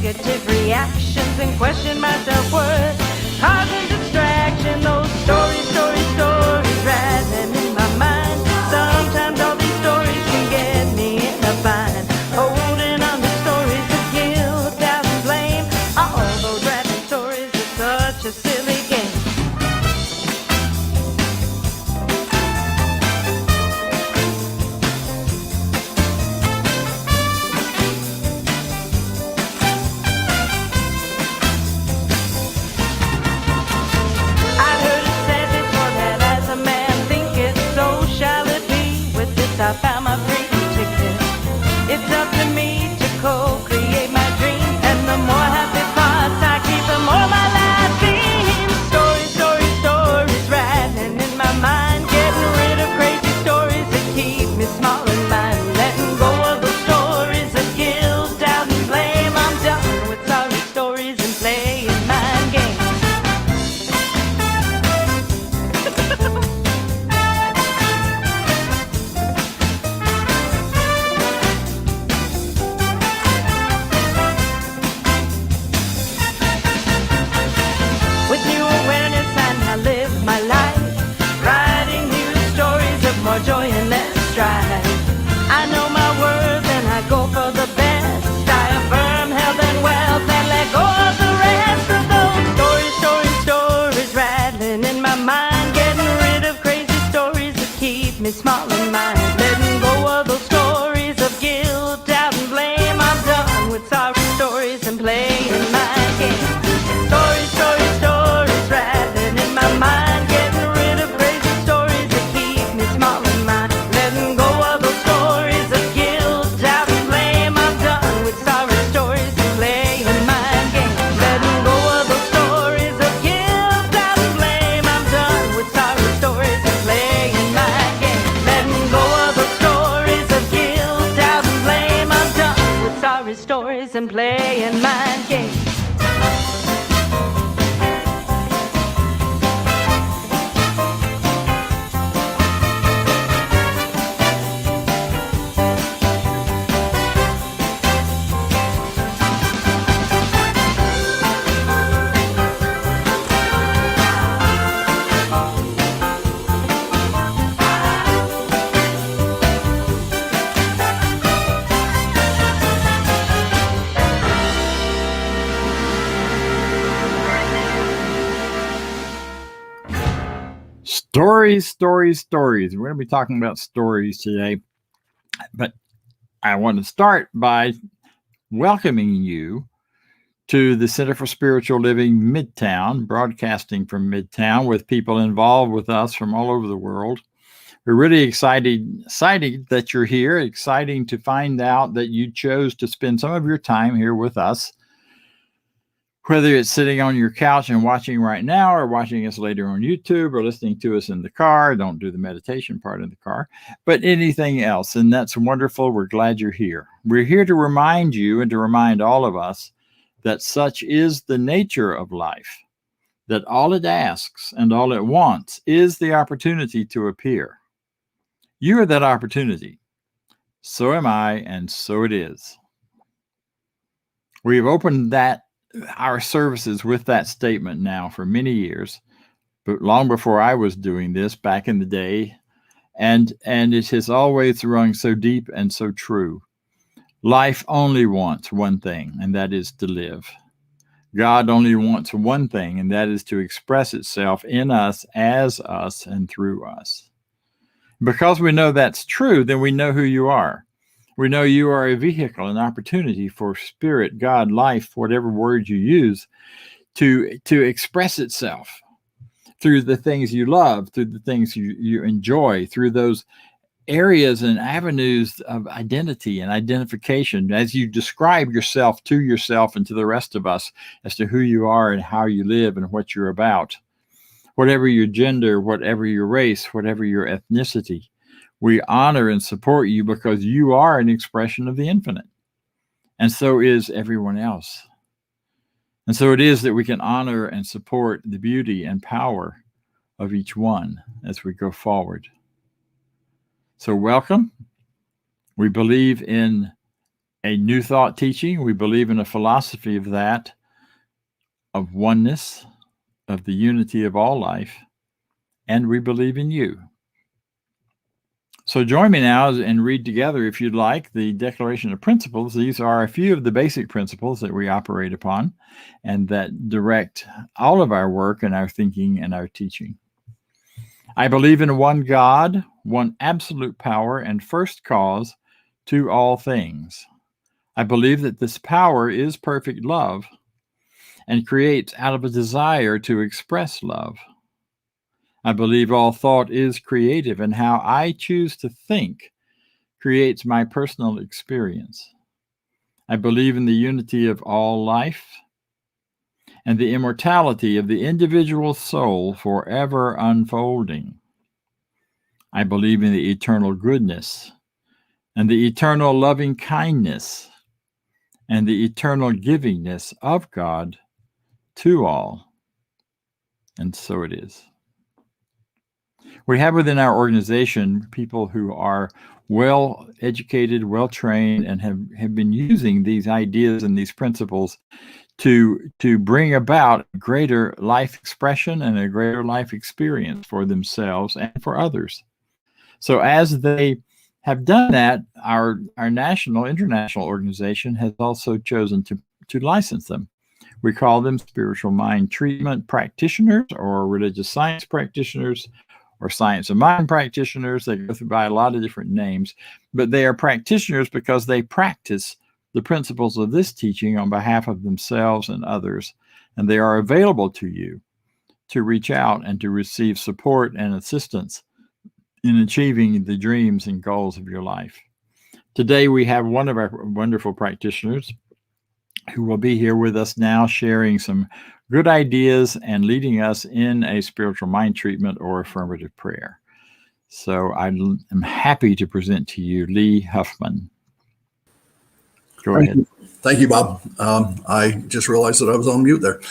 negative reactions and question my self-worth, causing distraction. Those stories rattling in my mind. Sometimes all these stories can get me in a bind, holding on to stories of guilt, doubt, and blame. All those rattling stories are such a silly game. I found my freedom ticket. It's up to me to co-create my dream, and the more happy thoughts I keep, the more my life seems. Stories rattling in my mind, getting rid of crazy stories that keep me small in mind, letting go of the stories of guilt, doubt, and blame. I'm done with sorry stories and playing mind games. More joy and less strife. I know my worth and I go for the best. I affirm health and wealth and let go of the rest of those stories rattling in my mind, getting rid of crazy stories that keep me small in mind, letting go of those stories of guilt, doubt, and blame. I'm done with sorry stories and playing mind games. Stories rattling in my mind, getting rid of crazy stories that keep me small in mind, letting go of those stories of guilt, doubt, and blame. I'm done with sorry stories and playing mind games. Letting go of those stories of guilt, doubt, and blame. I'm done with sorry stories and playing mind games. Letting go of those stories of guilt, doubt, and blame. I'm done with sorry stories and playing mind games. Stories. We're going to be talking about stories today, but I want to start by welcoming you to the Center for Spiritual Living Midtown, broadcasting from Midtown with people involved with us from all over the world. We're really excited that you're here, exciting to find out that you chose to spend some of your time here with us, whether it's sitting on your couch and watching right now or watching us later on YouTube or listening to us in the car. Don't do the meditation part in the car, but anything else. And that's wonderful. We're glad you're here. We're here to remind you and to remind all of us that such is the nature of life, that all it asks and all it wants is the opportunity to appear. You are that opportunity. So am I, and so it is. We have opened our services with that statement now for many years, but long before I was doing this back in the day, and it has always rung so deep and so true. Life only wants one thing, and that is to live. God only wants one thing, and that is to express itself in us, as us, and through us. Because we know that's true, then we know who you are. We know you are a vehicle, an opportunity for spirit, God, life, whatever word you use, to express itself through the things you love, through the things you enjoy, through those areas and avenues of identity and identification as you describe yourself and to the rest of us as to who you are and how you live and what you're about. Whatever your gender, whatever your race, whatever your ethnicity, we honor and support you because you are an expression of the infinite. And so is everyone else. And so it is that we can honor and support the beauty and power of each one as we go forward. So welcome. We believe in a new thought teaching. We believe in a philosophy of that, of oneness, of the unity of all life, and we believe in you. So join me now and read together, if you'd like, the Declaration of Principles. These are a few of the basic principles that we operate upon and that direct all of our work and our thinking and our teaching. I believe in one God, one absolute power and first cause to all things. I believe that this power is perfect love and creates out of a desire to express love. I believe all thought is creative, and how I choose to think creates my personal experience. I believe in the unity of all life and the immortality of the individual soul forever unfolding. I believe in the eternal goodness and the eternal loving kindness and the eternal givingness of God to all. And so it is. We have within our organization people who are well educated, well trained, and have been using these ideas and these principles to bring about greater life expression and a greater life experience for themselves and for others. So as they have done that, our international organization has also chosen to license them. We call them spiritual mind treatment practitioners or religious science practitioners or science of mind practitioners. They go through by a lot of different names, but they are practitioners because they practice the principles of this teaching on behalf of themselves and others, and they are available to you to reach out and to receive support and assistance in achieving the dreams and goals of your life. Today, we have one of our wonderful practitioners who will be here with us now, sharing some good ideas and leading us in a spiritual mind treatment or affirmative prayer. So I am happy to present to you Lee Huffman. Go ahead. Thank you, Bob. I just realized that I was on mute there.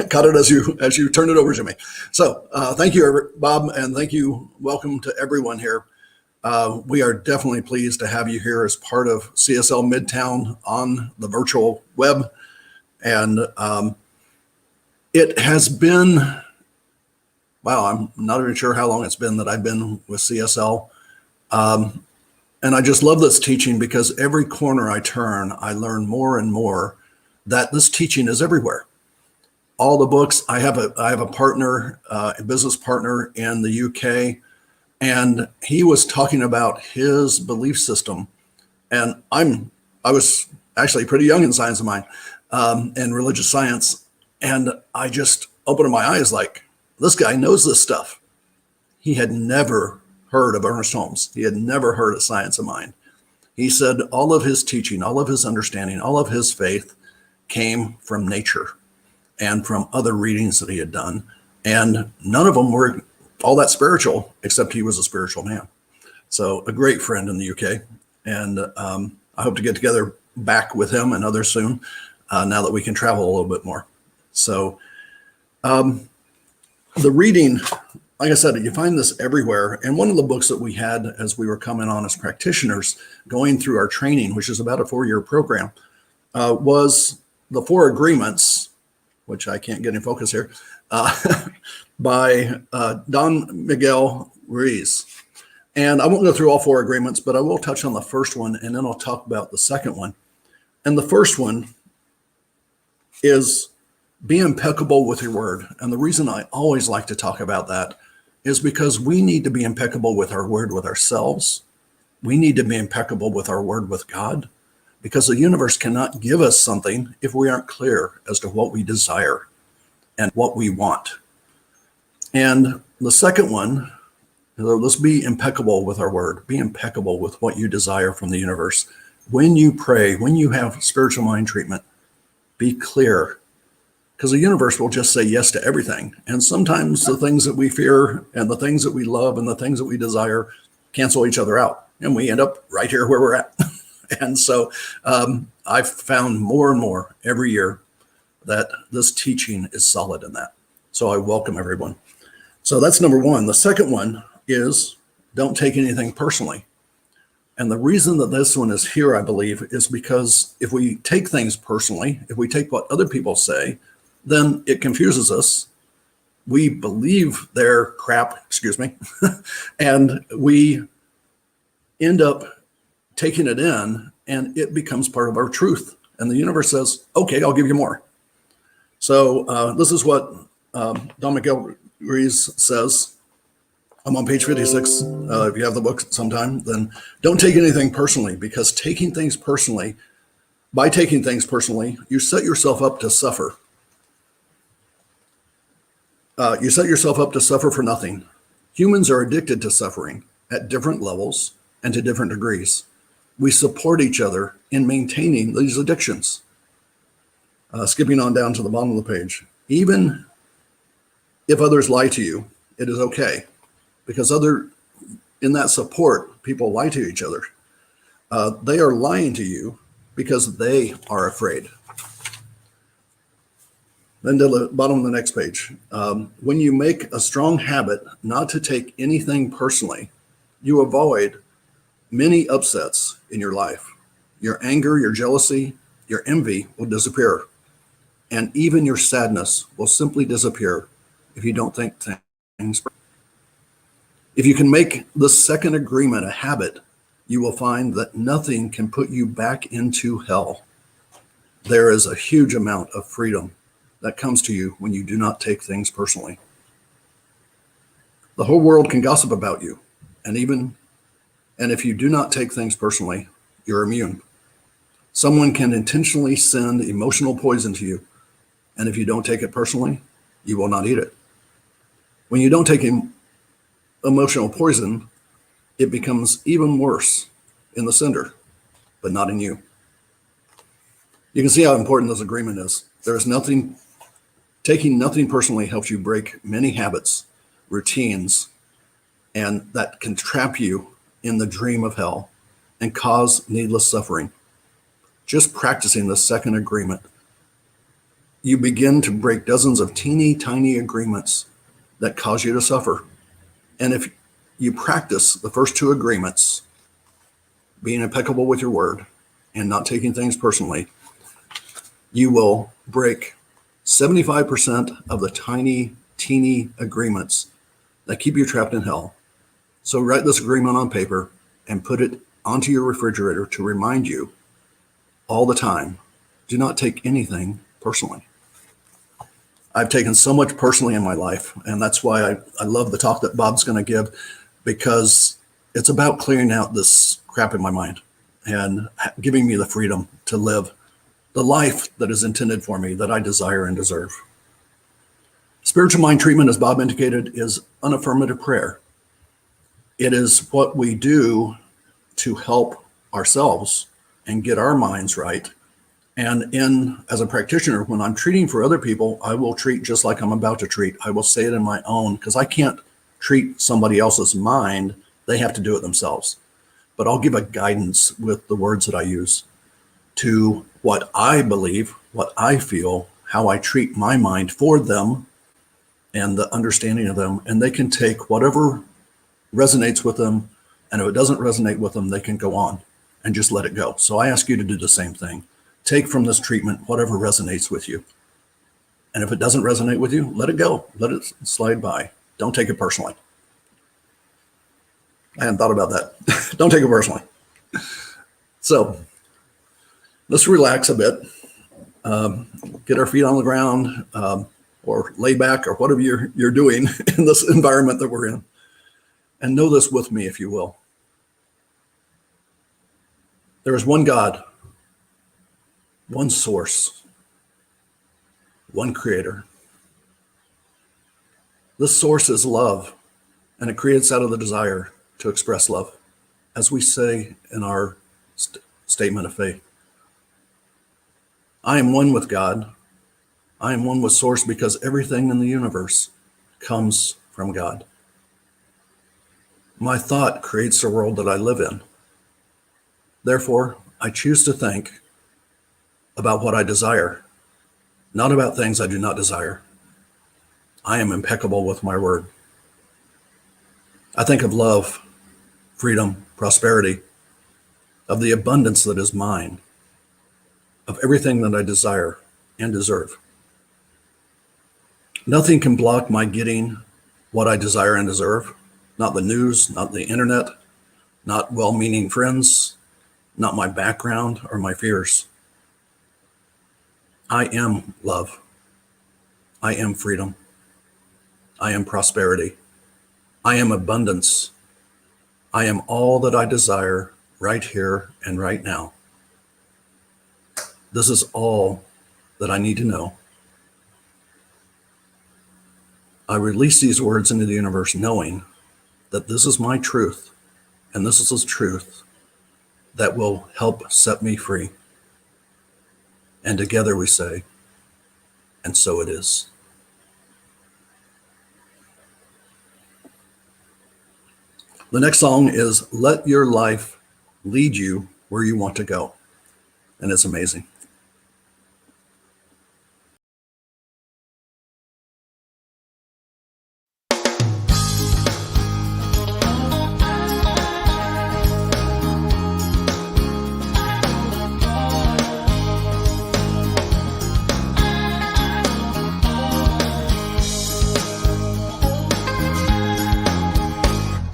Caught it as you turned it over to me. So thank you, Bob, and thank you. Welcome to everyone here. We are definitely pleased to have you here as part of CSL Midtown on the virtual web. And it has been, wow, I'm not even sure how long it's been that I've been with CSL. And I just love this teaching because every corner I turn, I learn more and more that this teaching is everywhere. All the books, I have a partner, a business partner in the UK, and he was talking about his belief system. And I was actually pretty young in science of mind and religious science. And I just opened my eyes like, this guy knows this stuff. He had never heard of Ernest Holmes. He had never heard of science of mind. He said all of his teaching, all of his understanding, all of his faith came from nature and from other readings that he had done. And none of them were all that spiritual, except he was a spiritual man. So a great friend in the UK. And I hope to get together back with him and others soon, now that we can travel a little bit more. So the reading, like I said, you find this everywhere. And one of the books that we had as we were coming on as practitioners going through our training, which is about a 4-year program, was The 4 Agreements, which I can't get in focus here, by Don Miguel Ruiz. And I won't go through all 4 agreements, but I will touch on the first one, and then I'll talk about the second one. And the first one is be impeccable with your word. And the reason I always like to talk about that is because we need to be impeccable with our word with ourselves. We need to be impeccable with our word with God, because the universe cannot give us something if we aren't clear as to what we desire and what we want. And the second one, let's be impeccable with our word. Be impeccable with what you desire from the universe. When you pray, when you have spiritual mind treatment, be clear, because the universe will just say yes to everything. And sometimes the things that we fear and the things that we love and the things that we desire cancel each other out. And we end up right here where we're at. And so I've found more and more every year that this teaching is solid in that. So I welcome everyone. So that's number one. The second one is don't take anything personally. And the reason that this one is here, I believe, is because if we take things personally, if we take what other people say, then it confuses us. We believe their crap, excuse me, and we end up taking it in, and it becomes part of our truth. And the universe says, okay, I'll give you more. So this is what Don Miguel Ruiz says. I'm on page 56. If you have the book sometime, then don't take anything personally, because by taking things personally, you set yourself up to suffer. You set yourself up to suffer for nothing. Humans are addicted to suffering at different levels and to different degrees. We support each other in maintaining these addictions. Skipping on down to the bottom of the page. Even if others lie to you, it is okay, because in that support, people lie to each other. They are lying to you because they are afraid. Then to the bottom of the next page. When you make a strong habit not to take anything personally, you avoid many upsets in your life. Your anger, your jealousy, your envy will disappear. And even your sadness will simply disappear if you don't think things. If you can make the second agreement a habit, you will find that nothing can put you back into hell. There is a huge amount of freedom that comes to you when you do not take things personally. The whole world can gossip about you, and if you do not take things personally, you're immune. Someone can intentionally send emotional poison to you, and if you don't take it personally, you will not eat it. When you don't take emotional poison, it becomes even worse in the sender, but not in you. You can see how important this agreement is. Taking nothing personally helps you break many habits, routines, and that can trap you in the dream of hell and cause needless suffering. Just practicing the second agreement, you begin to break dozens of teeny tiny agreements that cause you to suffer. And if you practice the first two agreements, being impeccable with your word and not taking things personally, you will break 75% of the tiny, teeny agreements that keep you trapped in hell. So write this agreement on paper and put it onto your refrigerator to remind you all the time, do not take anything personally. I've taken so much personally in my life, and that's why I love the talk that Bob's going to give, because it's about clearing out this crap in my mind and giving me the freedom to live the life that is intended for me, that I desire and deserve. Spiritual mind treatment, as Bob indicated, is unaffirmative prayer. It is what we do to help ourselves and get our minds right. And as a practitioner, when I'm treating for other people, I will treat just like I'm about to treat. I will say it in my own, because I can't treat somebody else's mind. They have to do it themselves. But I'll give a guidance with the words that I use to what I believe, what I feel, how I treat my mind for them, and the understanding of them. And they can take whatever resonates with them. And if it doesn't resonate with them, they can go on and just let it go. So I ask you to do the same thing. Take from this treatment whatever resonates with you. And if it doesn't resonate with you, let it go. Let it slide by. Don't take it personally. I hadn't thought about that. Don't take it personally. So let's relax a bit. Get our feet on the ground, or lay back, or whatever you're doing in this environment that we're in. And know this with me, if you will. There is one God, one source, one creator. This source is love, and it creates out of the desire to express love, as we say in our statement of faith. I am one with God. I am one with source, because everything in the universe comes from God. My thought creates the world that I live in. Therefore, I choose to think about what I desire, not about things I do not desire. I am impeccable with my word. I think of love, freedom, prosperity, of the abundance that is mine, of everything that I desire and deserve. Nothing can block my getting what I desire and deserve. Not the news, not the internet, not well-meaning friends, not my background or my fears. I am love. I am freedom. I am prosperity. I am abundance. I am all that I desire right here and right now. This is all that I need to know. I release these words into the universe knowing that this is my truth, and this is the truth that will help set me free. And together we say, and so it is. The next song is Let Your Life Lead You Where You Want to Go. And it's amazing.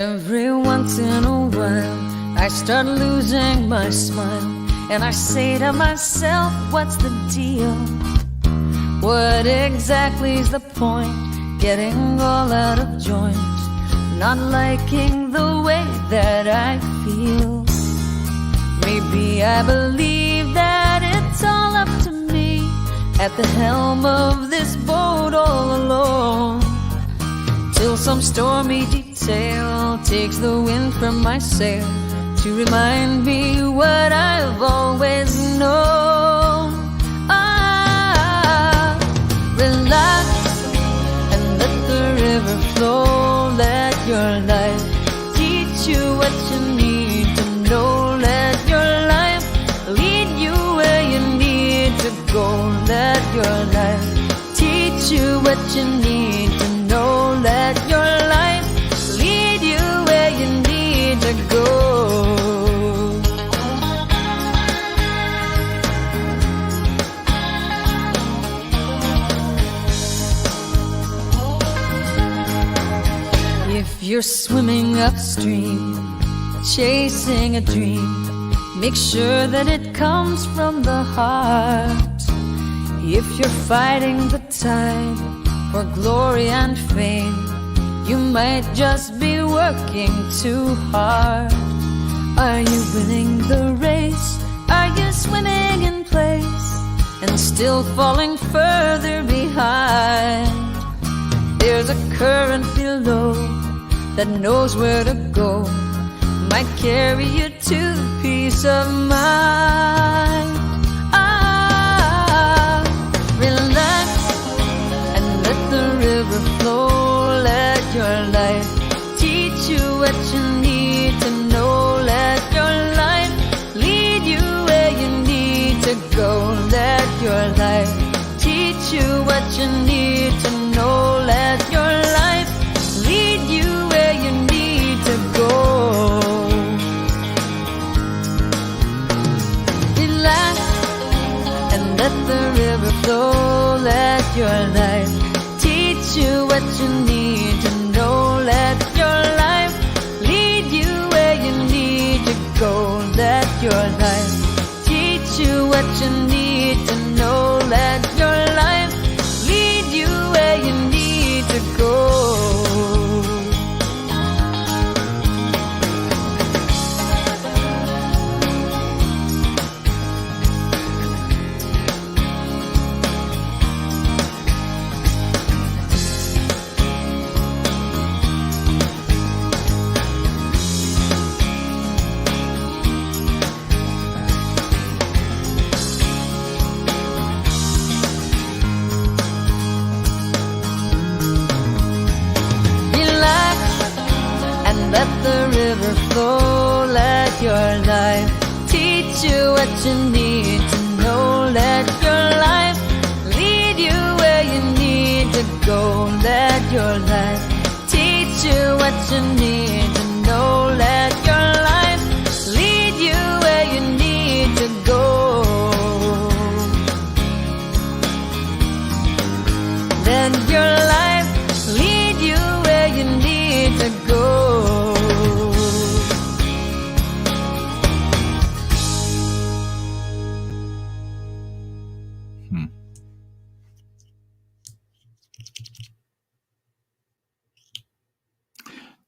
Every once in a while, I start losing my smile, and I say to myself, what's the deal? What exactly is the point? Getting all out of joint, not liking the way that I feel. Maybe I believe that it's all up to me, at the helm of this boat all alone, till some stormy detail takes the wind from my sail to remind me what I've always known. Relax and let the river flow. Let your life teach you what you need to know. Let your life lead you where you need to go. Let your life teach you what you need to know. Let your life lead you where you need to go. If you're swimming upstream, chasing a dream, make sure that it comes from the heart. If you're fighting the tide for glory and fame, you might just be working too hard. Are you winning the race? Are you swimming in place and still falling further behind? There's a current below that knows where to go, might carry you to peace of mind. Relax and let the river flow. Let your life teach you what you need to know. Let your life lead you where you need to go. Let your life teach you what you need to know. Let your life lead you where you need to go. Relax and let the river flow. Let your life teach you what you need to know. Let your life lead you where you need to go. Let your life teach you what you need to know. Let your life lead you where you need to go. Let the river flow. Let your life teach you what you need to know. Let your life lead you where you need to go. Let your life teach you what you need to know. Let your life lead you where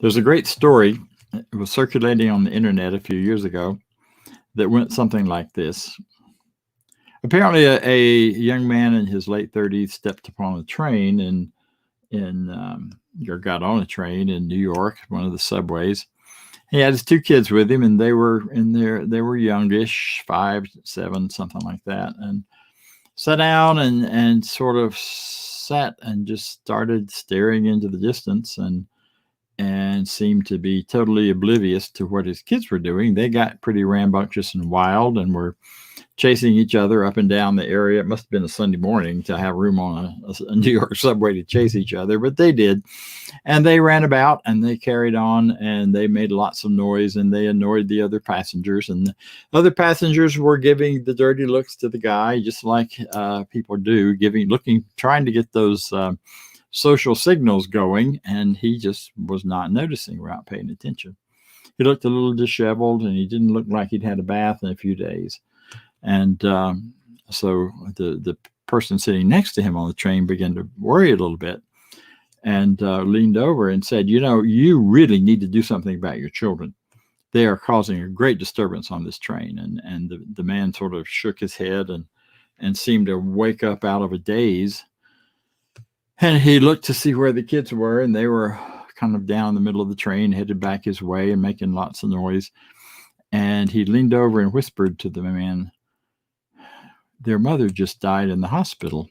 There's a great story. It was circulating on the internet a few years ago that went something like this. Apparently, a young man in his late 30s stepped upon a train or got on a train in New York, one of the subways. He had his two kids with him, and they were youngish, 5, 7, something like that, and sat down and sort of sat and just started staring into the distance and seemed to be totally oblivious to what his kids were doing. They got pretty rambunctious and wild and were chasing each other up and down the area. It must have been a Sunday morning to have room on a New York subway to chase each other, but they did. And they ran about and they carried on and they made lots of noise and they annoyed the other passengers. And the other passengers were giving the dirty looks to the guy, just like people do, trying to get those social signals going. And he just was not noticing, without paying attention. He looked a little disheveled and he didn't look like he'd had a bath in a few days. And so the person sitting next to him on the train began to worry a little bit and leaned over and said, you really need to do something about your children. They are causing a great disturbance on this train. And the man sort of shook his head and seemed to wake up out of a daze. And he looked to see where the kids were, and they were kind of down in the middle of the train, headed back his way and making lots of noise. And he leaned over and whispered to the man, "Their mother just died in the hospital,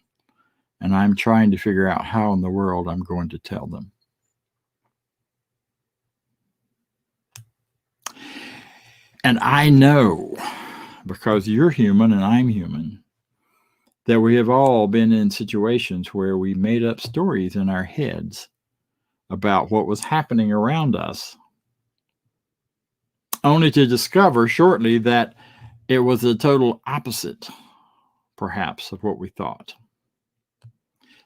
and I'm trying to figure out how in the world I'm going to tell them." And I know, because you're human and I'm human, that we have all been in situations where we made up stories in our heads about what was happening around us, only to discover shortly that it was the total opposite, perhaps, of what we thought.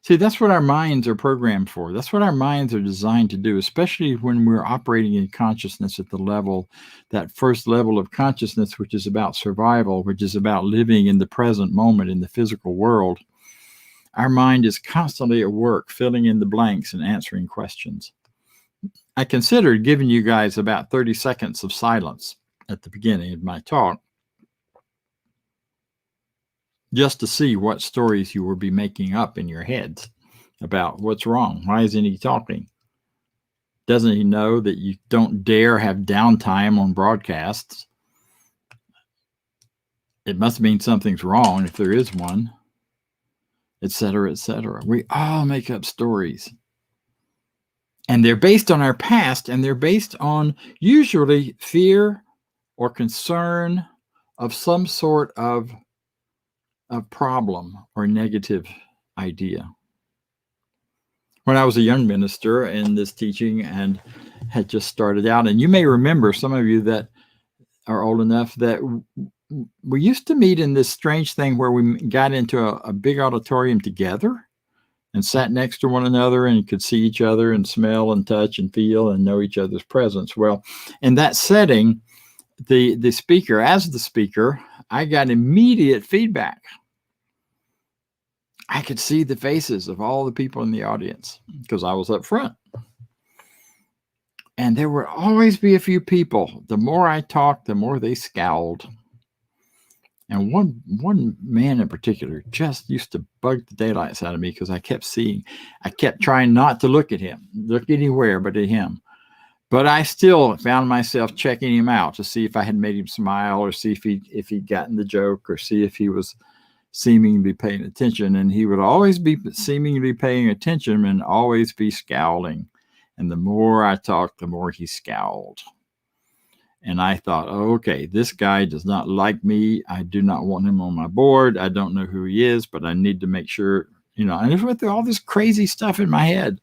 See, that's what our minds are programmed for. That's what our minds are designed to do, especially when we're operating in consciousness at the level, that first level of consciousness, which is about survival, which is about living in the present moment in the physical world. Our mind is constantly at work, filling in the blanks and answering questions. I considered giving you guys about 30 seconds of silence at the beginning of my talk, just to see what stories you will be making up in your heads about what's wrong. Why isn't he talking? Doesn't he know that you don't dare have downtime on broadcasts? It must mean something's wrong if there is one, etc., etc. We all make up stories. And they're based on our past, and they're based on usually fear or concern of some sort of a problem or negative idea. When I was a young minister in this teaching and had just started out, and you may remember, some of you that are old enough, that we used to meet in this strange thing where we got into a big auditorium together and sat next to one another and could see each other and smell and touch and feel and know each other's presence. Well, in that setting, the speaker, as the speaker, I got immediate feedback. I could see the faces of all the people in the audience because I was up front. And there would always be a few people. The more I talked, the more they scowled. And one man in particular just used to bug the daylights out of me because I kept trying not to look at him, look anywhere but at him. But I still found myself checking him out to see if I had made him smile, or see if he'd gotten the joke, or see if he was seemingly paying attention. And he would always be seemingly paying attention and always be scowling. And the more I talked, the more he scowled. And I thought, oh, okay, this guy does not like me. I do not want him on my board. I don't know who he is, but I need to make sure, and I went through all this crazy stuff in my head.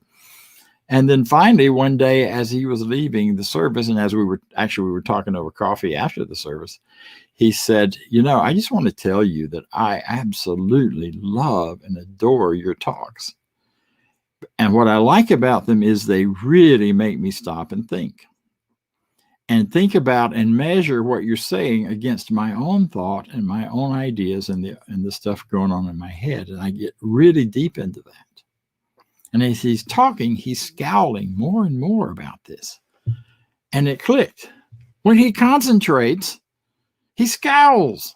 And then finally, one day, as he was leaving the service, and as we were talking over coffee after the service, he said, I just want to tell you that I absolutely love and adore your talks. And what I like about them is they really make me stop and think about and measure what you're saying against my own thought and my own ideas and the stuff going on in my head. And I get really deep into that. And as he's talking, he's scowling more and more about this. And it clicked. When he concentrates, he scowls.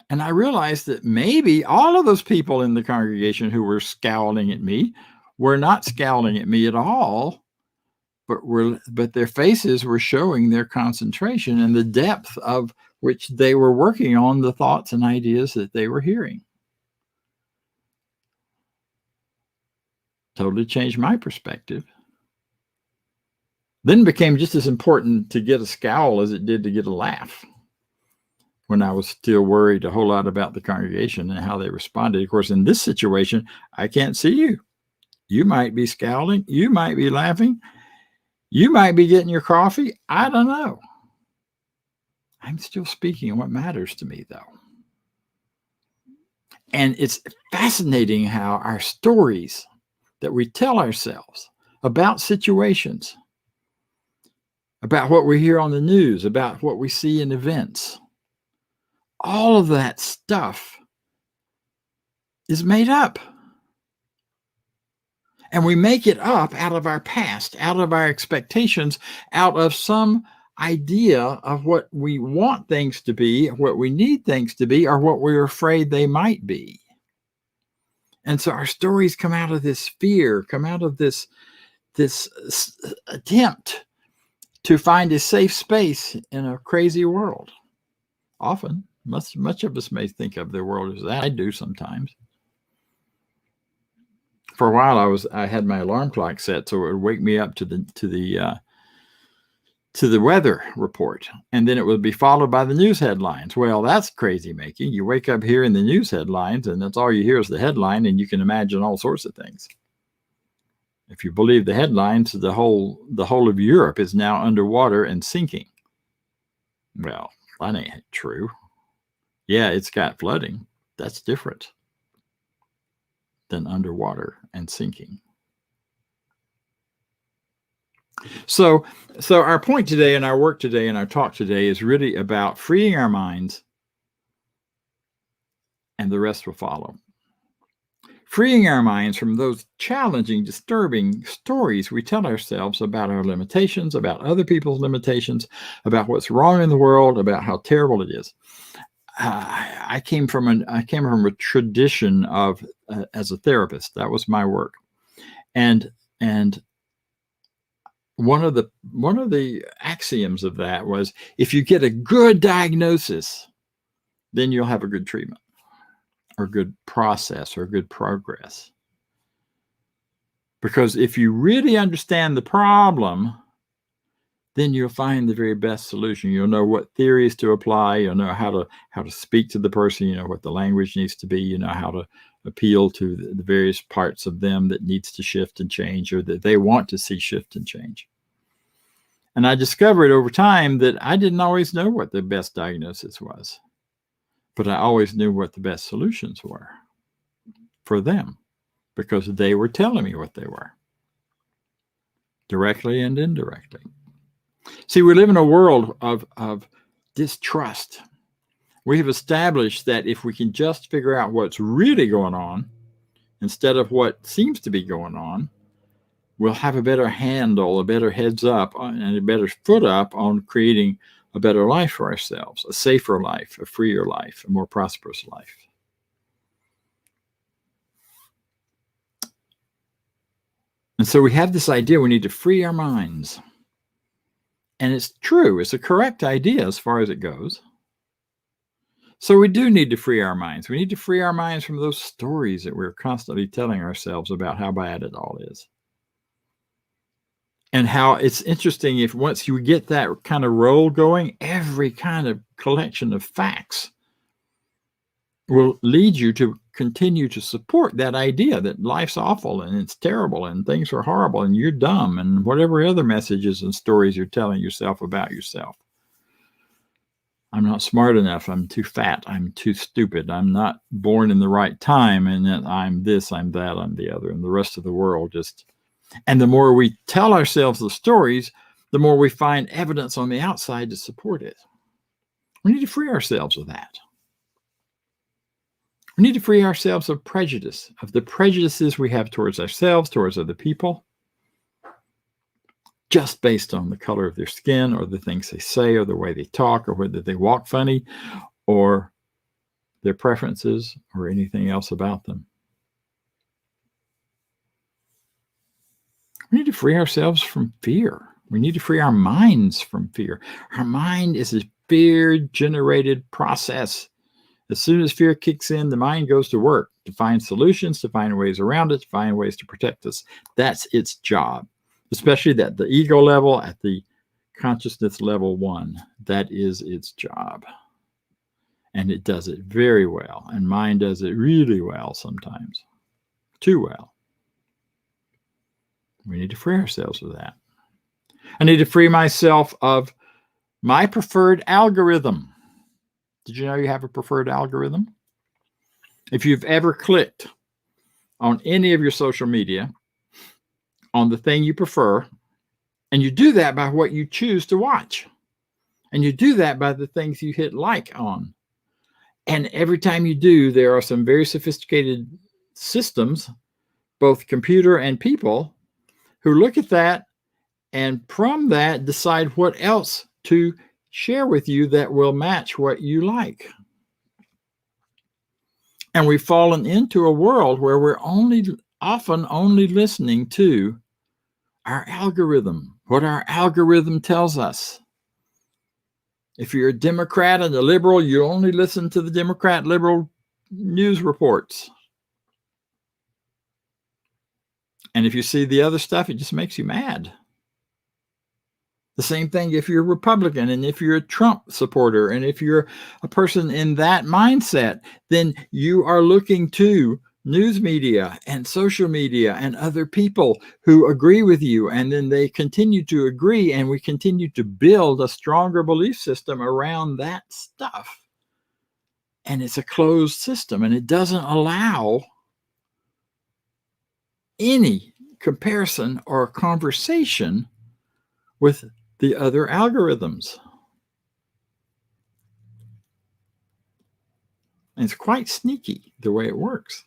And I realized that maybe all of those people in the congregation who were scowling at me were not scowling at me at all, but their faces were showing their concentration and the depth of which they were working on the thoughts and ideas that they were hearing. Totally changed my perspective. Then it became just as important to get a scowl as it did to get a laugh, when I was still worried a whole lot about the congregation and how they responded. Of course, in this situation, I can't see you. You might be scowling. You might be laughing. You might be getting your coffee. I don't know. I'm still speaking on what matters to me, though. And it's fascinating how our stories that we tell ourselves about situations, about what we hear on the news, about what we see in events, all of that stuff is made up. And we make it up out of our past, out of our expectations, out of some idea of what we want things to be, what we need things to be, or what we're afraid they might be. And so our stories come out of this fear, come out of this attempt to find a safe space in a crazy world. Often, much of us may think of the world as that. I do sometimes. For a while, I had my alarm clock set so it would wake me up to the weather report, and then it would be followed by the news headlines. Well, that's crazy making. You wake up hearing the news headlines, and that's all you hear is the headline, and you can imagine all sorts of things. If you believe the headlines, the whole of Europe is now underwater and sinking. Well, that ain't true. Yeah, it's got flooding. That's different than underwater and sinking. So our point today and our work today and our talk today is really about freeing our minds, and the rest will follow. Freeing our minds from those challenging, disturbing stories we tell ourselves about our limitations, about other people's limitations, about what's wrong in the world, about how terrible it is. I came from a tradition of as a therapist. That was my work, and one of the axioms of that was, if you get a good diagnosis, then you'll have a good treatment, or good process, or good progress. Because if you really understand the problem, then you'll find the very best solution. You'll know what theories to apply. You'll know how to speak to the person. You know what the language needs to be. You know how to appeal to the various parts of them that needs to shift and change, or that they want to see shift and change. And I discovered over time that I didn't always know what the best diagnosis was, but I always knew what the best solutions were for them, because they were telling me what they were, directly and indirectly. See, we live in a world of distrust. We have established that if we can just figure out what's really going on instead of what seems to be going on, we'll have a better handle, a better heads up, and a better foot up on creating a better life for ourselves, a safer life, a freer life, a more prosperous life. And so we have this idea we need to free our minds. And it's true. It's a correct idea as far as it goes. So we do need to free our minds. We need to free our minds from those stories that we're constantly telling ourselves about how bad it all is. And how it's interesting, if once you get that kind of roll going, every kind of collection of facts will lead you to continue to support that idea that life's awful and it's terrible and things are horrible and you're dumb, and whatever other messages and stories you're telling yourself about yourself. I'm not smart enough. I'm too fat. I'm too stupid. I'm not born in the right time. And then I'm this, I'm that, I'm the other. And the rest of the world just... And the more we tell ourselves the stories, the more we find evidence on the outside to support it. We need to free ourselves of that. We need to free ourselves of prejudice, of the prejudices we have towards ourselves, towards other people. just based on the color of their skin or the things they say or the way they talk or whether they walk funny or their preferences or anything else about them. We need to free ourselves from fear. We need to free our minds from fear. Our mind is a fear-generated process. As soon as fear kicks in, the mind goes to work to find solutions, to find ways around it, to find ways to protect us. That's its job, especially at the ego level, at the consciousness level 1. That is its job. And it does it very well. And mind does it really well sometimes. Too well. We need to free ourselves of that. I need to free myself of my preferred algorithm. Did you know you have a preferred algorithm? If you've ever clicked on any of your social media on the thing you prefer, and you do that by what you choose to watch, and you do that by the things you hit like on, and every time you do, there are some very sophisticated systems, both computer and people, who look at that and from that decide what else to share with you that will match what you like. And we've fallen into a world where we're often only listening to our algorithm, what our algorithm tells us. If you're a Democrat and a liberal, you only listen to the Democrat liberal news reports. And if you see the other stuff, it just makes you mad. The same thing if you're a Republican and if you're a Trump supporter and if you're a person in that mindset, then you are looking to news media and social media and other people who agree with you. And then they continue to agree and we continue to build a stronger belief system around that stuff. And it's a closed system and it doesn't allow any comparison or conversation with the other algorithms. And it's quite sneaky the way it works.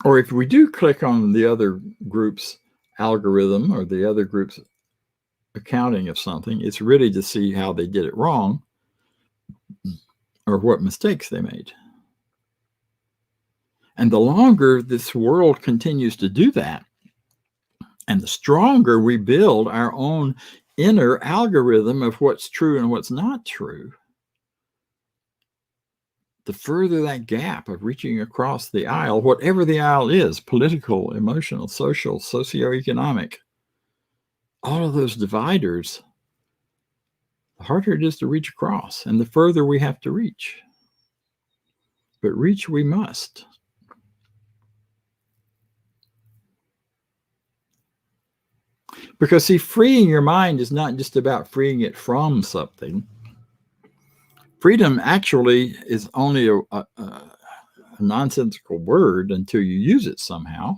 Or if we do click on the other group's algorithm or the other group's accounting of something, it's really to see how they did it wrong or what mistakes they made. And the longer this world continues to do that, and the stronger we build our own inner algorithm of what's true and what's not true, the further that gap of reaching across the aisle, whatever the aisle is, political, emotional, social, socioeconomic, all of those dividers, the harder it is to reach across and the further we have to reach. But reach we must. Because, see, freeing your mind is not just about freeing it from something. Freedom actually is only a nonsensical word until you use it somehow.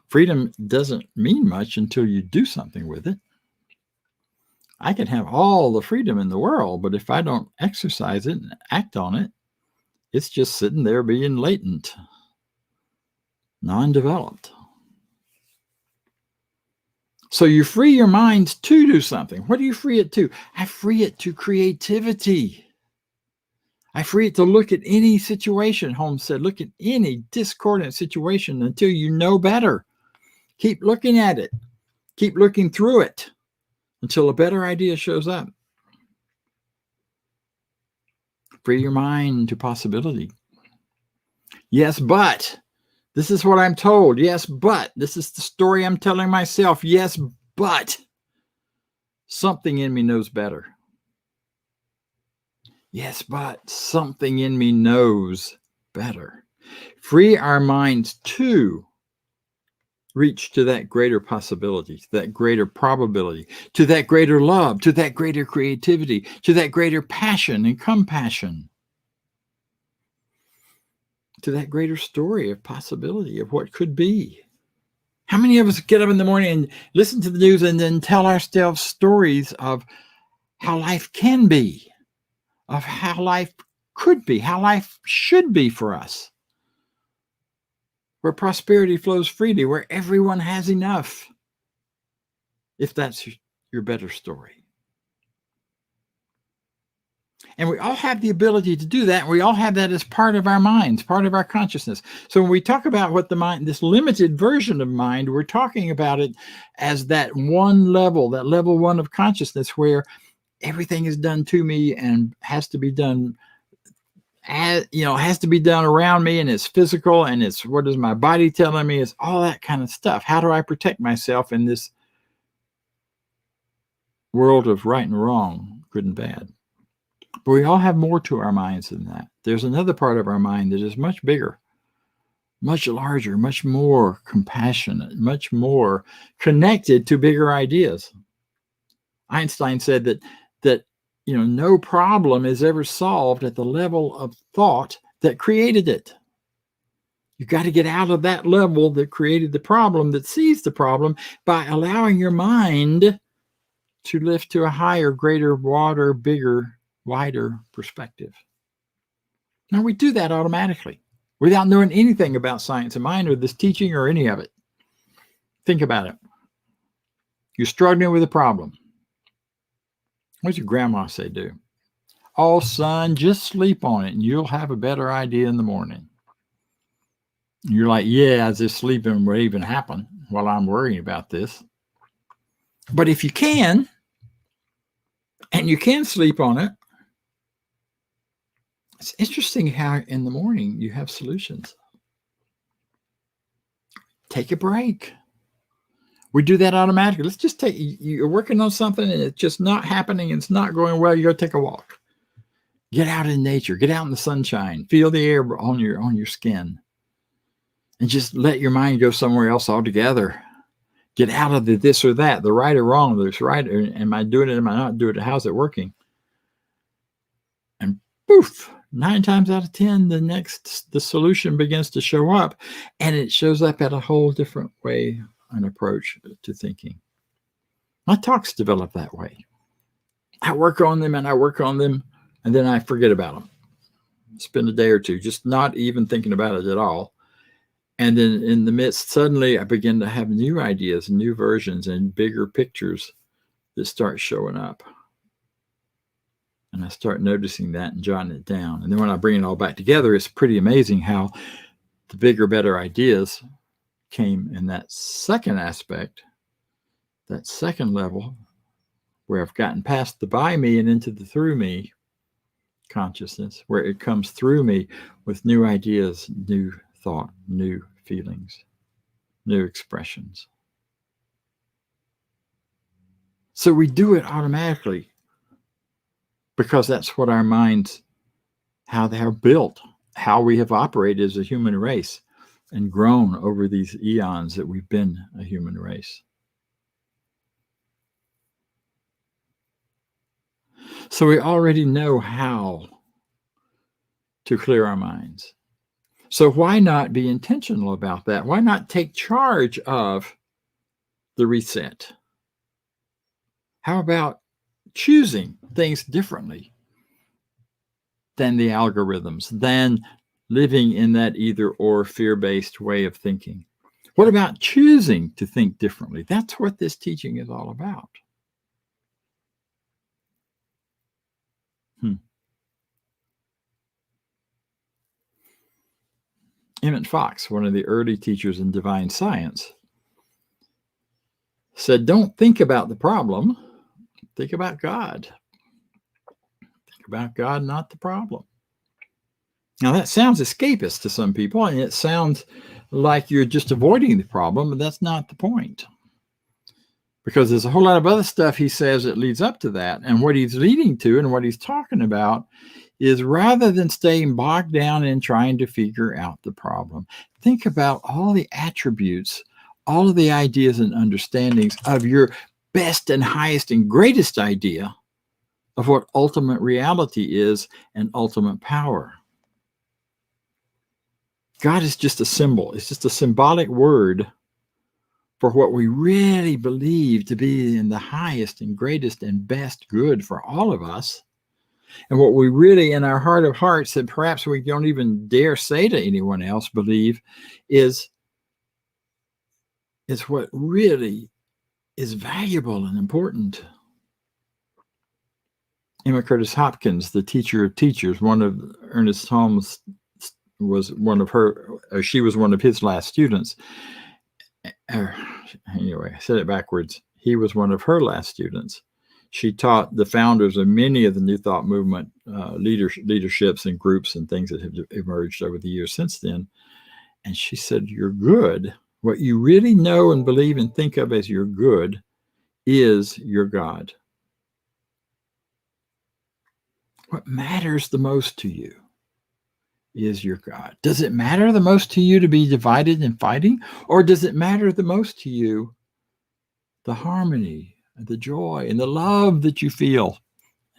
Freedom doesn't mean much until you do something with it. I can have all the freedom in the world, but if I don't exercise it and act on it, it's just sitting there being latent, non-developed. So you free your mind to do something. What do you free it to? I free it to creativity. I free it to look at any situation. Holmes said, look at any discordant situation until you know better. Keep looking at it. Keep looking through it until a better idea shows up. Free your mind to possibility. Yes, but. This is what I'm told. Yes, but. This is the story I'm telling myself. Yes, but. Something in me knows better. Yes, but. Something in me knows better. Free our minds to reach to that greater possibility, to that greater probability, to that greater love, to that greater creativity, to that greater passion and compassion. To that greater story of possibility of what could be. How many of us get up in the morning and listen to the news and then tell ourselves stories of how life can be, of how life could be, how life should be for us? where prosperity flows freely, where everyone has enough, if that's your better story. And we all have the ability to do that. And we all have that as part of our minds, part of our consciousness. So when we talk about what the mind, this limited version of mind, we're talking about it as that one level, that level one of consciousness where everything is done to me and has to be done, has to be done around me, and it's physical, and it's what is my body telling me, it's all that kind of stuff. How do I protect myself in this world of right and wrong, good and bad? But we all have more to our minds than that. There's another part of our mind that is much bigger, much larger, much more compassionate, much more connected to bigger ideas. Einstein said that no problem is ever solved at the level of thought that created it. You got to get out of that level that created the problem, that sees the problem, by allowing your mind to lift to a higher, greater, broader, bigger, wider perspective. Now, we do that automatically without knowing anything about science of mind or this teaching or any of it. Think about it. You're struggling with a problem. What does your grandma say do? Oh, son, just sleep on it and you'll have a better idea in the morning. And you're like, yeah, just sleeping will even happen while I'm worrying about this. But if you can, and you can sleep on it, it's interesting how in the morning you have solutions. Take a break. We do that automatically. Let's just you're working on something and it's just not happening and it's not going well. You go take a walk. Get out in nature. Get out in the sunshine. Feel the air on your skin. And just let your mind go somewhere else altogether. Get out of the this or that, the right or wrong, this right, or am I doing it, am I not doing it, how's it working? And poof, 9 times out of 10, the solution begins to show up, and it shows up at a whole different way, an approach to thinking. My talks develop that way. I work on them, and then I forget about them. Spend a day or two just not even thinking about it at all. And then in the midst, suddenly I begin to have new ideas, new versions, and bigger pictures that start showing up. And I start noticing that and jotting it down. And then when I bring it all back together, it's pretty amazing how the bigger, better ideas came in that second aspect, that second level, where I've gotten past the by me and into the through me consciousness, where it comes through me with new ideas, new thought, new feelings, new expressions. So we do it automatically because that's what our minds, how they are built, how we have operated as a human race and grown over these eons that we've been a human race. So we already know how to clear our minds. So why not be intentional about that? Why not take charge of the reset? How about choosing things differently than the algorithms, than living in that either or fear-based way of thinking? What about choosing to think differently? That's what this teaching is all about. Emmett Fox, one of the early teachers in divine science, said, don't think about the problem, think about God. Think about God, not the problem. Now that sounds escapist to some people, and it sounds like you're just avoiding the problem, but that's not the point. Because there's a whole lot of other stuff he says that leads up to that. And what he's leading to and what he's talking about is, rather than staying bogged down in trying to figure out the problem, think about all the attributes, all of the ideas and understandings of your best and highest and greatest idea of what ultimate reality is and ultimate power. God is just a symbol. It's just a symbolic word for what we really believe to be in the highest and greatest and best good for all of us. And what we really, in our heart of hearts, that perhaps we don't even dare say to anyone else, believe is is what really is valuable and important. Emma Curtis Hopkins, the teacher of teachers, one of Ernest Holmes was one of her, or she was one of his last students. Anyway, I said it backwards. He was one of her last students. She taught the founders of many of the New Thought movement leaderships and groups and things that have emerged over the years since then. And she said, your good, what you really know and believe and think of as your good, is your God. What matters the most to you is your God. Does it matter the most to you to be divided and fighting? Or does it matter the most to you the harmony, and the joy, and the love that you feel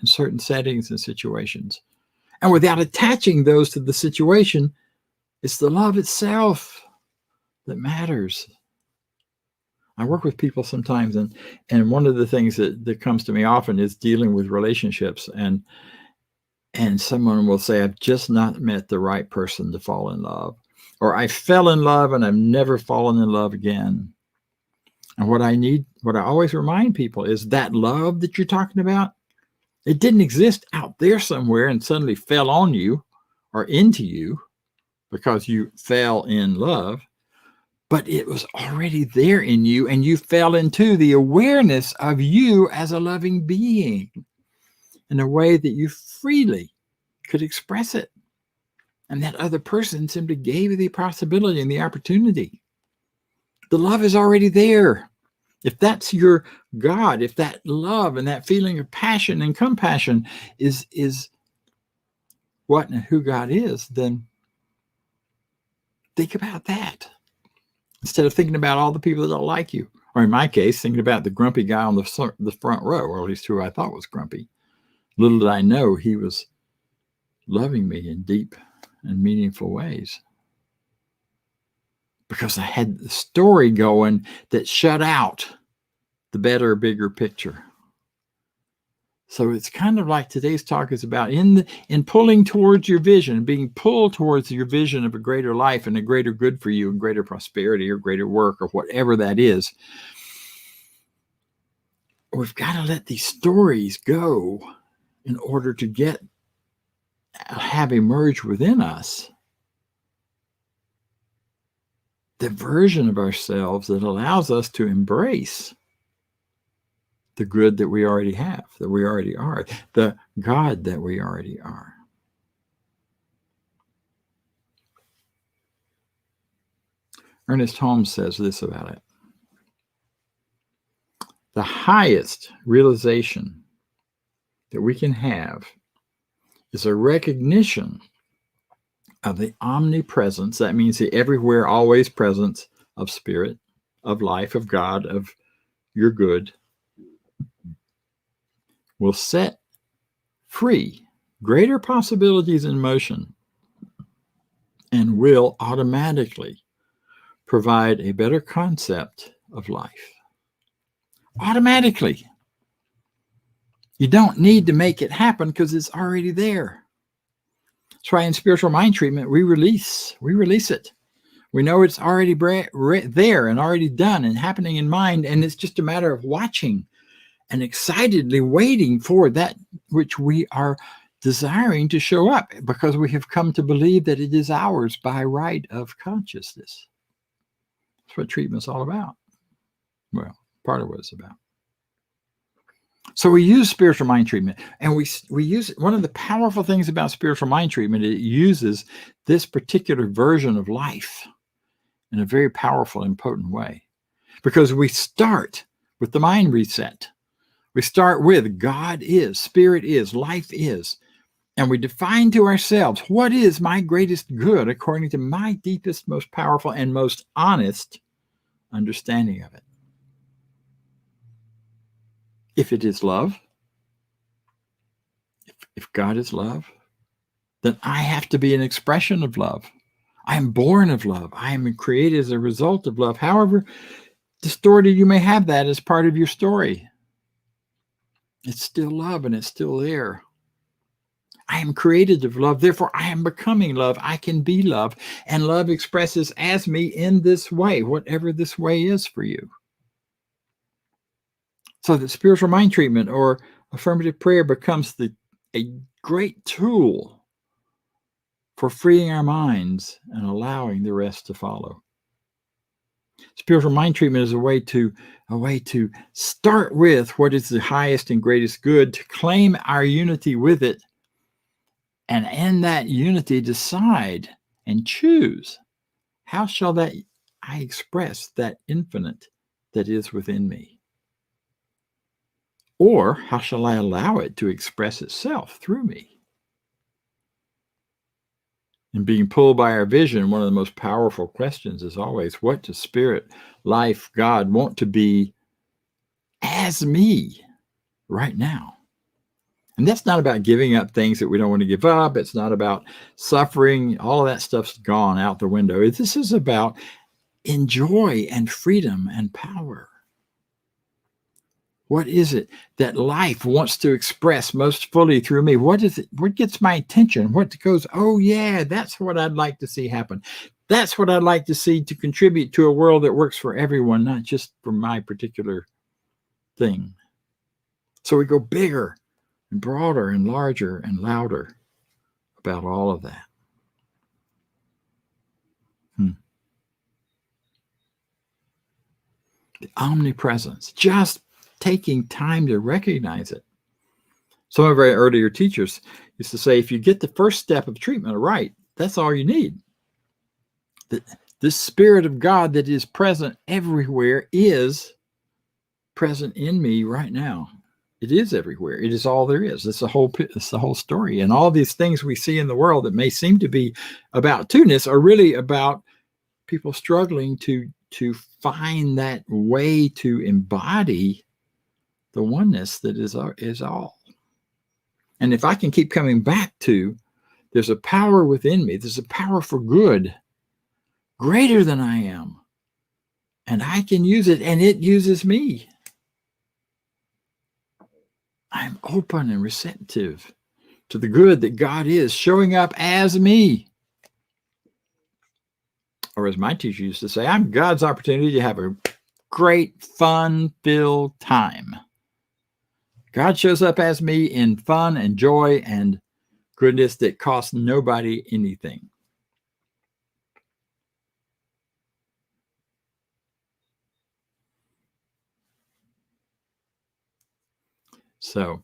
in certain settings and situations? And without attaching those to the situation, it's the love itself that matters. I work with people sometimes, and one of the things that comes to me often is dealing with relationships. And someone will say, I've just not met the right person to fall in love. Or I fell in love and I've never fallen in love again. And what I always remind people is that love that you're talking about, it didn't exist out there somewhere and suddenly fell on you or into you because you fell in love. But it was already there in you, and you fell into the awareness of you as a loving being in a way that you freely could express it. And that other person simply gave you the possibility and the opportunity. The love is already there. If that's your God, if that love and that feeling of passion and compassion is what and who God is, then think about that. Instead of thinking about all the people that don't like you. Or in my case, thinking about the grumpy guy on the front row, or at least who I thought was grumpy. Little did I know he was loving me in deep and meaningful ways. Because I had the story going that shut out the better, bigger picture. So it's kind of like today's talk is about in pulling towards your vision, being pulled towards your vision of a greater life and a greater good for you and greater prosperity or greater work or whatever that is. We've got to let these stories go in order to have emerged within us the version of ourselves that allows us to embrace the good that we already have, that we already are, the God that we already are. Ernest Holmes says this about it. The highest realization that we can have is a recognition of the omnipresence, that means the everywhere, always presence of spirit, of life, of God, of your good, will set free greater possibilities in motion and will automatically provide a better concept of life. Automatically. You don't need to make it happen because it's already there. That's why in spiritual mind treatment, we release it. We know it's already there and already done and happening in mind, and it's just a matter of watching and excitedly waiting for that which we are desiring to show up, because we have come to believe that it is ours by right of consciousness. That's what treatment's all about. Well, part of what it's about. So we use spiritual mind treatment, and we use one of the powerful things about spiritual mind treatment. It uses this particular version of life in a very powerful and potent way, because we start with the mind reset. We start with God is, spirit is, life is, and we define to ourselves what is my greatest good according to my deepest, most powerful, and most honest understanding of it. If it is love, if God is love, then I have to be an expression of love. I am born of love. I am created as a result of love. However distorted you may have that as part of your story, it's still love and it's still there. I am created of love. Therefore, I am becoming love. I can be love. And love expresses as me in this way, whatever this way is for you. So that spiritual mind treatment or affirmative prayer becomes a great tool for freeing our minds and allowing the rest to follow. Spiritual mind treatment is a way to start with what is the highest and greatest good, to claim our unity with it, and in that unity decide and choose, how shall I express that infinite that is within me? Or how shall I allow it to express itself through me? And being pulled by our vision, one of the most powerful questions is always, what does spirit, life, God want to be as me right now? And that's not about giving up things that we don't want to give up. It's not about suffering. All of that stuff's gone out the window. This is about enjoy and freedom and power. What is it that life wants to express most fully through me? What is it? What gets my attention? What goes, oh yeah, that's what I'd like to see happen. That's what I'd like to see to contribute to a world that works for everyone, not just for my particular thing. So we go bigger and broader and larger and louder about all of that. The omnipresence, just taking time to recognize it. Some of our earlier teachers used to say, if you get the first step of treatment right, that's all you need. The Spirit of God that is present everywhere is present in me right now. It is everywhere. It is all there is. It's the whole story. And all these things we see in the world that may seem to be about two-ness are really about people struggling to find that way to embody the oneness that is all. And if I can keep coming back to, there's a power within me, there's a power for good greater than I am, and I can use it, and it uses me. I'm open and receptive to the good that God is showing up as me. Or as my teacher used to say, I'm God's opportunity to have a great, fun-filled time. God shows up as me in fun and joy and goodness that costs nobody anything. So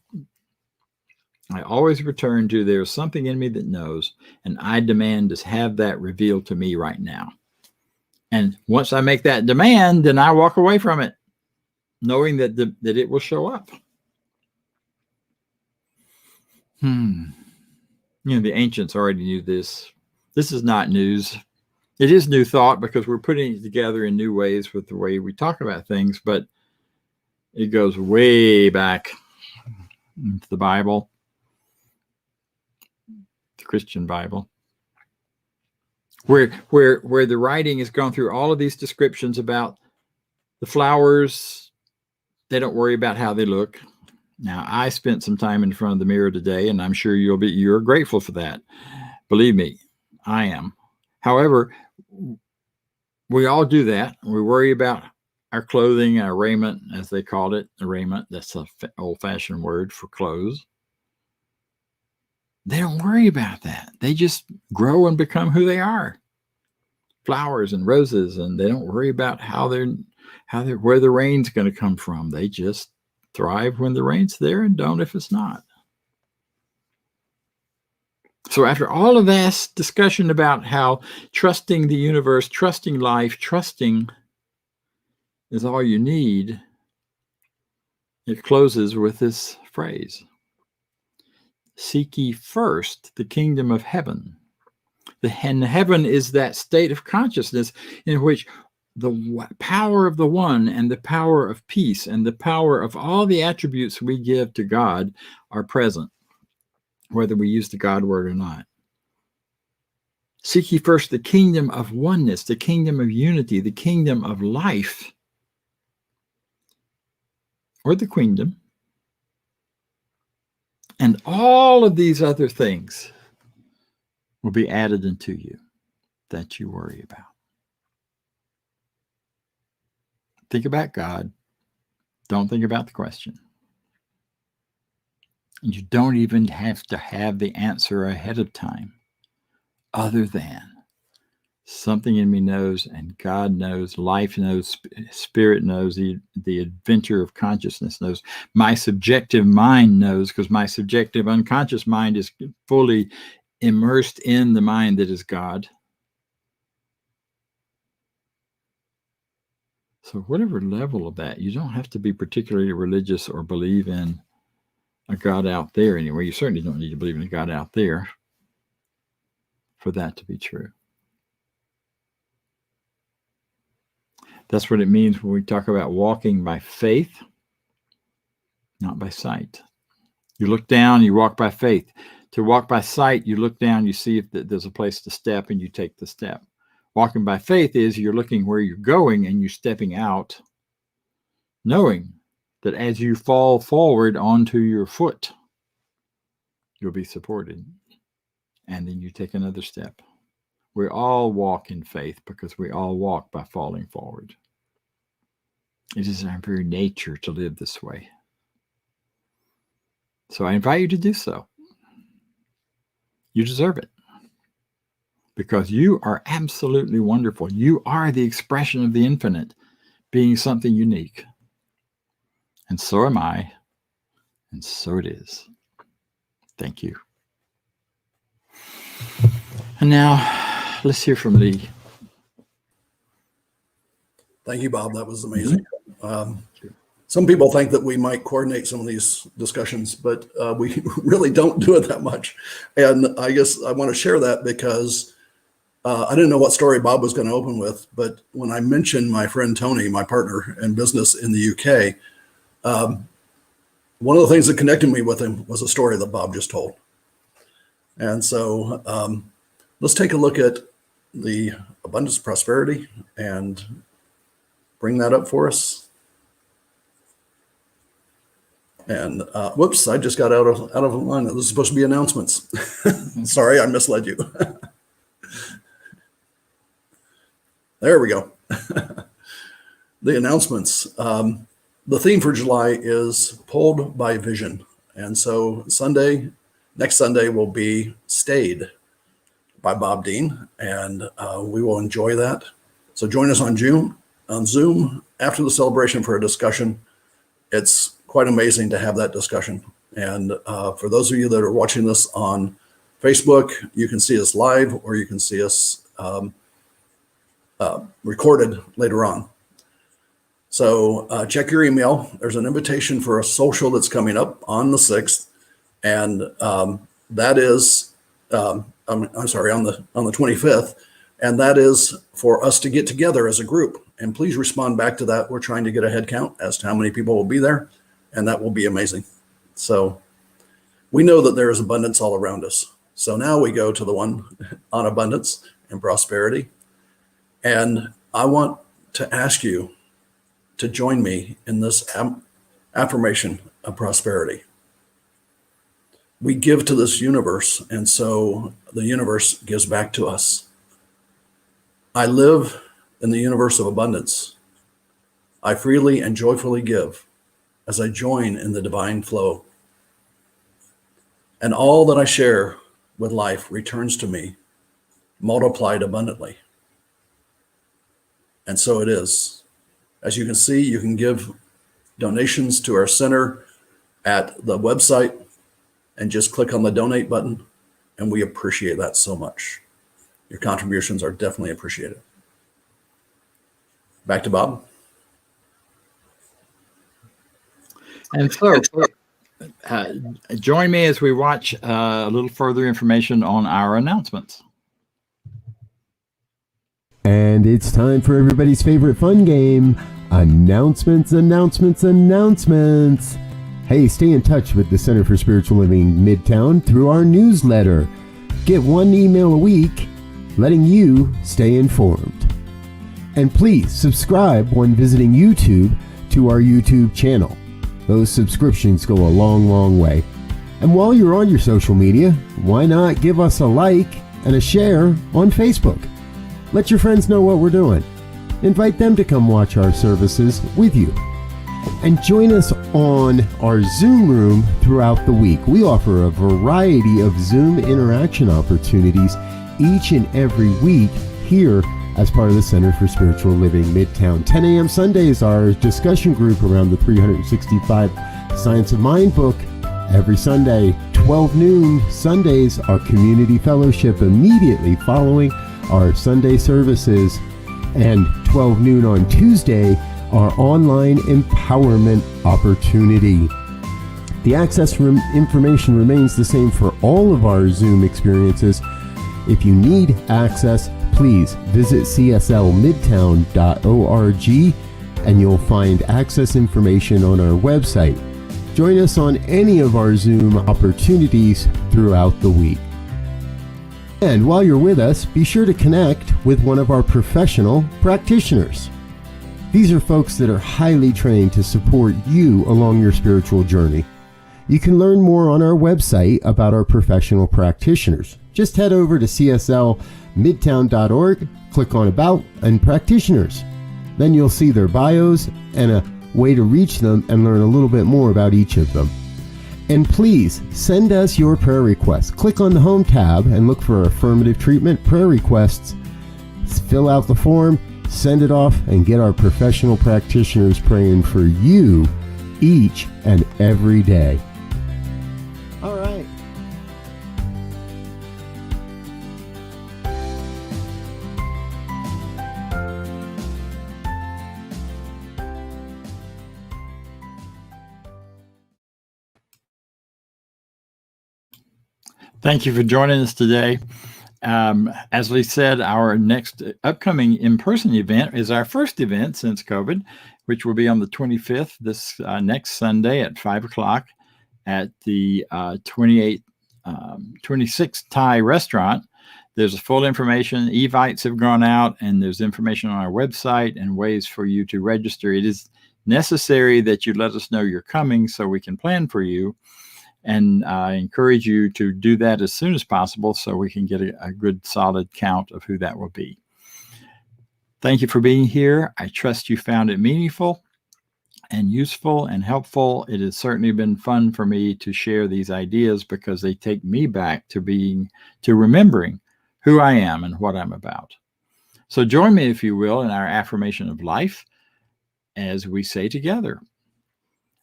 I always return to, there's something in me that knows, and I demand to have that revealed to me right now. And once I make that demand, then I walk away from it, knowing that it will show up. The ancients already knew this. This is not news. It is new thought because we're putting it together in new ways with the way we talk about things, but it goes way back into the Bible, the Christian Bible, where the writing has gone through all of these descriptions about the flowers. They don't worry about how they look. Now, I spent some time in front of the mirror today, and I'm sure you're grateful for that. Believe me, I am. However, we all do that. We worry about our clothing, our raiment, as they called it, the raiment. That's an old-fashioned word for clothes. They don't worry about that. They just grow and become who they are. Flowers and roses, and they don't worry about where the rain's going to come from. They just thrive when the rain's there and don't if it's not. So after all of this discussion about how trusting the universe, trusting life, trusting is all you need, it closes with this phrase: seek ye first the kingdom of heaven. And heaven is that state of consciousness in which the power of the one and the power of peace and the power of all the attributes we give to God are present, whether we use the God word or not. Seek ye first the kingdom of oneness, the kingdom of unity, the kingdom of life, or the queendom, And all of these other things will be added into you that you worry about. Think about God. Don't think about the question. And you don't even have to have the answer ahead of time, other than something in me knows, and God knows, life knows, spirit knows, the adventure of consciousness knows, my subjective mind knows, because my subjective unconscious mind is fully immersed in the mind that is God. So whatever level of that, you don't have to be particularly religious or believe in a God out there anyway. You certainly don't need to believe in a God out there for that to be true. That's what it means when we talk about walking by faith, not by sight. You look down, you walk by faith. To walk by sight, you look down, you see if there's a place to step, and you take the step. Walking by faith is you're looking where you're going and you're stepping out, knowing that as you fall forward onto your foot, you'll be supported. And then you take another step. We all walk in faith because we all walk by falling forward. It is our very nature to live this way. So I invite you to do so. You deserve it. Because you are absolutely wonderful. You are the expression of the infinite, being something unique. And so am I. And so it is. Thank you. And now, let's hear from Lee. Thank you, Bob. That was amazing. Some people think that we might coordinate some of these discussions, but we really don't do it that much. And I guess I want to share that because I didn't know what story Bob was going to open with, but when I mentioned my friend Tony, my partner in business in the UK, one of the things that connected me with him was a story that Bob just told. And so let's take a look at the abundance of prosperity and bring that up for us. And whoops, I just got out of line. This is supposed to be announcements. Sorry, I misled you. There we go. The announcements. The theme for July is Pulled by Vision. And so next Sunday will be Stayed by Bob Deen, and we will enjoy that. So join us on Zoom after the celebration for a discussion. It's quite amazing to have that discussion. And for those of you that are watching this on Facebook, you can see us live, or you can see us recorded later on. So check your email. There's an invitation for a social that's coming up on the 6th. And that is, I'm sorry, on the 25th. And that is for us to get together as a group. And please respond back to that. We're trying to get a head count as to how many people will be there. And that will be amazing. So we know that there is abundance all around us. So now we go to the one on abundance and prosperity. And I want to ask you to join me in this affirmation of prosperity. We give to this universe, and so the universe gives back to us. I live in the universe of abundance. I freely and joyfully give as I join in the divine flow. And all that I share with life returns to me, multiplied abundantly. And so it is. As you can see, you can give donations to our center at the website and just click on the donate button. And we appreciate that so much. Your contributions are definitely appreciated. Back to Bob. And so join me as we watch a little further information on our announcements. And it's time for everybody's favorite fun game, announcements, announcements, announcements. Hey, stay in touch with the Center for Spiritual Living Midtown through our newsletter. Get one email a week, letting you stay informed. And please subscribe when visiting YouTube to our YouTube channel. Those subscriptions go a long, long way. And while you're on your social media, why not give us a like and a share on Facebook? Let your friends know what we're doing. Invite them to come watch our services with you. And join us on our Zoom room throughout the week. We offer a variety of Zoom interaction opportunities each and every week here as part of the Center for Spiritual Living Midtown. 10 a.m. Sundays, our discussion group around the 365 Science of Mind book. Every Sunday, 12 noon Sundays, our community fellowship immediately following our Sunday services. And 12 noon on Tuesday, our online empowerment opportunity. The access information remains the same for all of our Zoom experiences. If you need access, please visit cslmidtown.org and you'll find access information on our website. Join us on any of our Zoom opportunities throughout the week. And while you're with us, be sure to connect with one of our professional practitioners. These are folks that are highly trained to support you along your spiritual journey. You can learn more on our website about our professional practitioners. Just head over to cslmidtown.org, click on About and Practitioners. Then you'll see their bios and a way to reach them and learn a little bit more about each of them. And please send us your prayer requests. Click on the Home tab and look for Affirmative Treatment Prayer Requests. Fill out the form, send it off, and get our professional practitioners praying for you each and every day. All right. Thank you for joining us today. As Lee said, our next upcoming in-person event is our first event since COVID, which will be on the 25th, this next Sunday at 5 o'clock at the 26th Thai restaurant. There's full information. Evites have gone out, and there's information on our website and ways for you to register. It is necessary that you let us know you're coming so we can plan for you. And I encourage you to do that as soon as possible so we can get a good solid count of who that will be. Thank you for being here. I trust you found it meaningful and useful and helpful. It has certainly been fun for me to share these ideas because they take me back to remembering who I am and what I'm about. So join me, if you will, in our affirmation of life as we say together.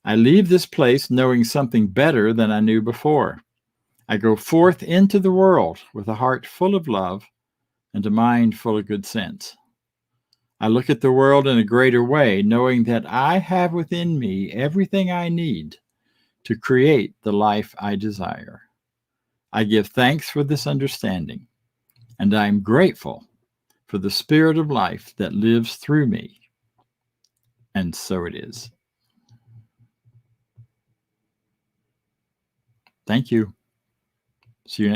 I leave this place knowing something better than I knew before. I go forth into the world with a heart full of love and a mind full of good sense. I look at the world in a greater way, knowing that I have within me everything I need to create the life I desire. I give thanks for this understanding, and I am grateful for the spirit of life that lives through me. And so it is. Thank you. See you next